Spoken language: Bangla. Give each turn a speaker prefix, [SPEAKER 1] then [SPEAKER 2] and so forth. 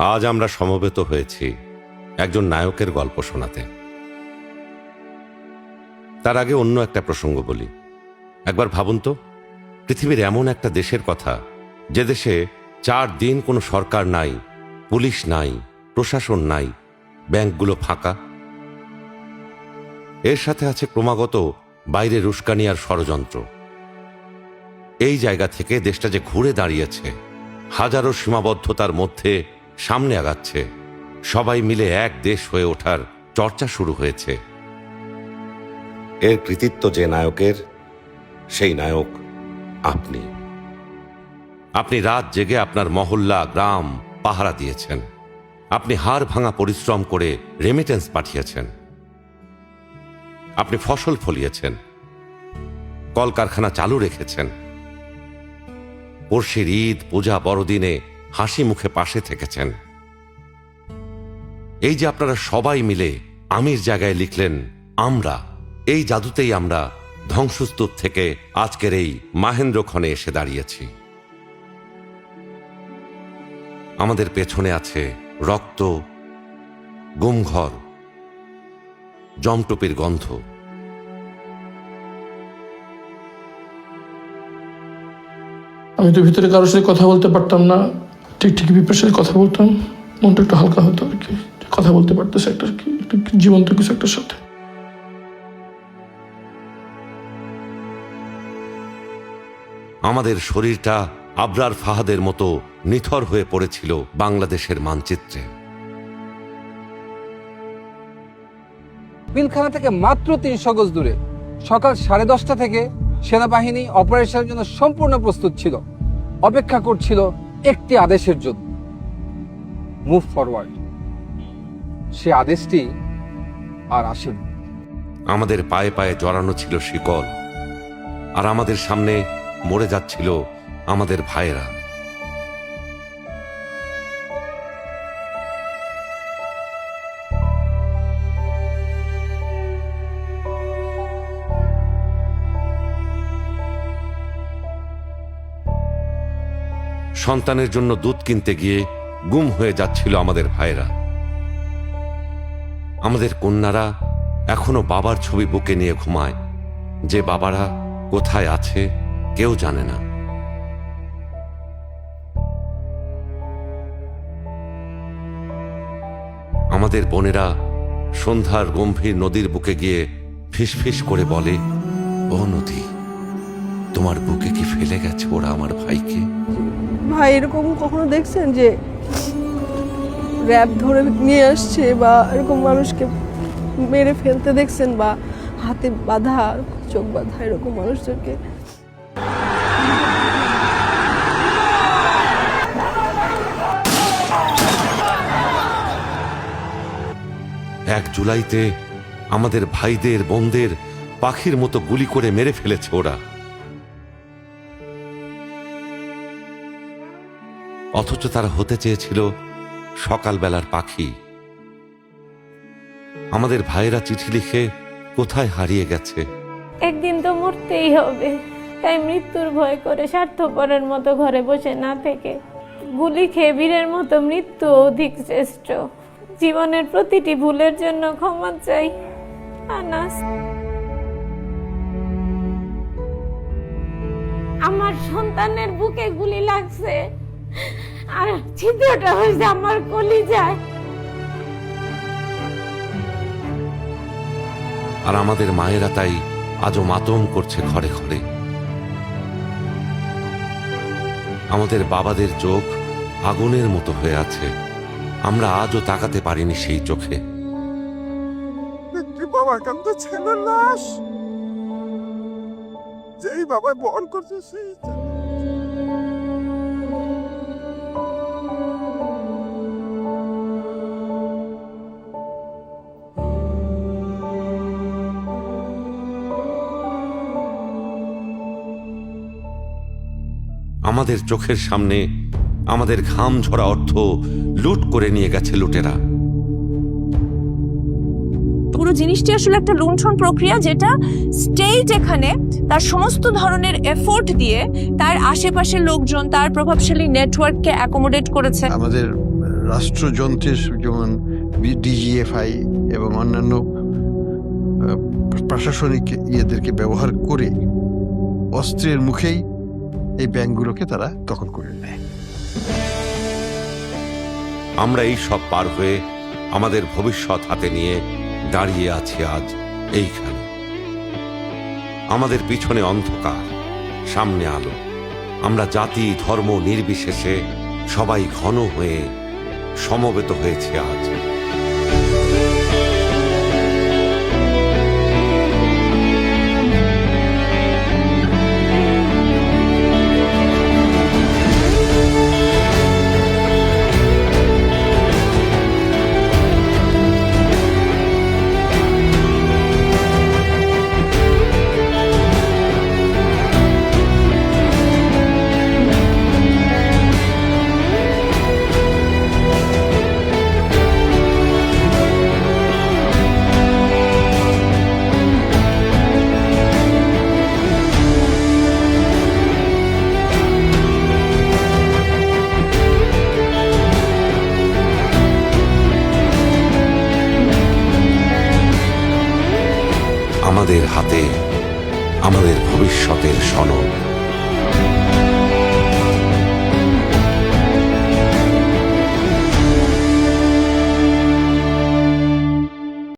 [SPEAKER 1] আজ আমরা সমবেত হয়েছি একজন নায়কের গল্প শোনাতে। তার আগে অন্য একটা প্রসঙ্গ বলি। একবার ভাবুন তো, পৃথিবীর এমন একটা দেশের কথা যে দেশে 4 দিন কোনো সরকার নাই, পুলিশ নাই, প্রশাসন নাই, ব্যাংকগুলো ফাঁকা। এর সাথে আছে ক্রমাগত বাইরে উস্কানি আর ষড়যন্ত্র। এই জায়গা থেকে দেশটা যে ঘুরে দাঁড়িয়েছে, হাজারো সীমাবদ্ধতার মধ্যে সামনে আগাচ্ছে, সবাই মিলে এক দেশ হয়ে ওঠার চর্চা শুরু হয়েছে। এর কৃতিত্ব যে নায়কের, সেই নায়ক আপনি। আপনি রাত জেগে আপনার মহল্লা, গ্রাম পাহারা দিয়েছেন। আপনি হাড় ভাঙা পরিশ্রম করে রেমিটেন্স পাঠিয়েছেন। আপনি ফসল ফলিয়েছেন, কলকারখানা চালু রেখেছেন। পড়শির ঈদ, পূজা, বড়দিনে হাসি মুখে পাশে থেকেছেন। এই যে আপনারা সবাই মিলে আমির জায়গায় লিখলেন আমরা, এই জাদুতেই আমরা ধ্বংসস্তূপ থেকে আজকের এই মাহেন্দ্রক্ষণে এসে দাঁড়িয়েছি। আমাদের পেছনে আছে রক্ত, গুমঘর, জমটুপির গন্ধ।
[SPEAKER 2] আমি তো ভিতরে কারোর সাথে কথা বলতে পারতাম না, টিকটিকি পিঁপড়ার সাথে কথা বলতাম, মনটা একটু হালকা হতো আর কি। কথা বলতে পারতেছে একটা জীবন্ত কিছু একটার সাথে।
[SPEAKER 1] আমাদের শরীরটা আবরার ফাহাদের মতো নিথর হয়ে পড়েছিল বাংলাদেশের মানচিত্রে।
[SPEAKER 3] পিলখানা থেকে মাত্র 300 গজ দূরে সকাল 10:30 থেকে সেনাবাহিনী অপারেশনের জন্য সম্পূর্ণ প্রস্তুত ছিল, অপেক্ষা করছিল একটি আদেশের জন্য, মুভ ফরওয়ার্ড। সে আদেশটি আর আসেনি।
[SPEAKER 1] আমাদের পায়ে পায়ে জড়ানো ছিল শিকল, আর আমাদের সামনে মরে যাচ্ছিল আমাদের ভাইয়েরা। সন্তানের জন্য দুধ কিনতে গিয়ে গুম হয়ে যাচ্ছিল আমাদের ভাইয়েরা। আমাদের কন্যারা এখনো বাবার ছবি বুকে নিয়ে ঘুমায়, যে বাবারা কোথায় আছে কেউ জানে না। আমাদের বোনেরা সন্ধ্যার গম্ভীর নদীর বুকে গিয়ে ফিসফিস করে বলে, ও নদী, তোমার বুকে কি ফেলে গেছে ওরা আমার ভাইকে?
[SPEAKER 4] ভাই এরকম কখনো দেখছেন যে র্যাব ধরে নিয়ে আসছে বা এরকম মানুষকে মেরে ফেলতে দেখছেন, বা হাতে বাঁধা, চোখ বাঁধা এরকম মানুষদেরকে?
[SPEAKER 1] 1 জুলাইতে আমাদের ভাইদের, বোনদের পাখির মতো গুলি করে মেরে ফেলেছে ওরা। অথচ তারা হতে চেয়েছিল সকালবেলার পাখি। আমাদের ভাইয়েরা চিঠি লিখে কোথায় হারিয়ে গেছে।
[SPEAKER 5] একদিন তো মরতেই হবে, তাই মৃত্যুর ভয় করে স্বার্থপরের মতো ঘরে বসে না থেকে গুলি খেয়ে বীরের মতো মৃত্যু অধিক শ্রেষ্ঠ। জীবনের প্রতিটি ভুলের জন্য ক্ষমা চাই আনাস। আমার সন্তানের বুকে গুলি লাগছে, আর ছিদ্রটা হয়েছে আমার কলিজায়।
[SPEAKER 1] আর আমাদের মায়েরা তাই আজও মাতম করছে ঘরে ঘরে। আমাদের বাবাদের চোখ আগুনের মতো হয়ে আছে, আমরা আজও তাকাতে পারিনি সেই চোখে।
[SPEAKER 6] বাবা কান্ত ছেলের লাশ, যেই বাবা বহন করছে সেই।
[SPEAKER 1] আমাদের চোখের সামনে আমাদের ঘাম ঝরা অর্থ লুট করে নিয়ে গেছে লুটেরা।
[SPEAKER 7] পুরো জিনিসটি আসলে একটা লুণ্ঠন প্রক্রিয়া, যেটা স্টেট এখানে তার সমস্ত ধরনের এফোর্ট দিয়ে তার আশেপাশের লোকজন, তার প্রভাবশালী নেটওয়ার্ককে অ্যাকোমোডেট করেছে।
[SPEAKER 8] আমাদের রাষ্ট্রযন্ত্রের যেমন ডিজিএফআই এবং অন্যান্য প্রশাসনিক ইয়েদেরকে ব্যবহার করে অস্ত্রের মুখেই এই ব্যাংকগুলোকে তারা দখল করে নেয়।
[SPEAKER 1] আমরা এই সব পার হয়ে আমাদের ভবিষ্যৎ হাতে নিয়ে দাঁড়িয়ে আছি আজ এইখানে। আমাদের পিছনে অন্ধকার, সামনে আলো। আমরা জাতি ধর্ম নির্বিশেষে সবাই ঘন হয়ে সমবেত হয়েছে আজ। আমাদের হাতে আমাদের ভবিষ্যতের সনদ।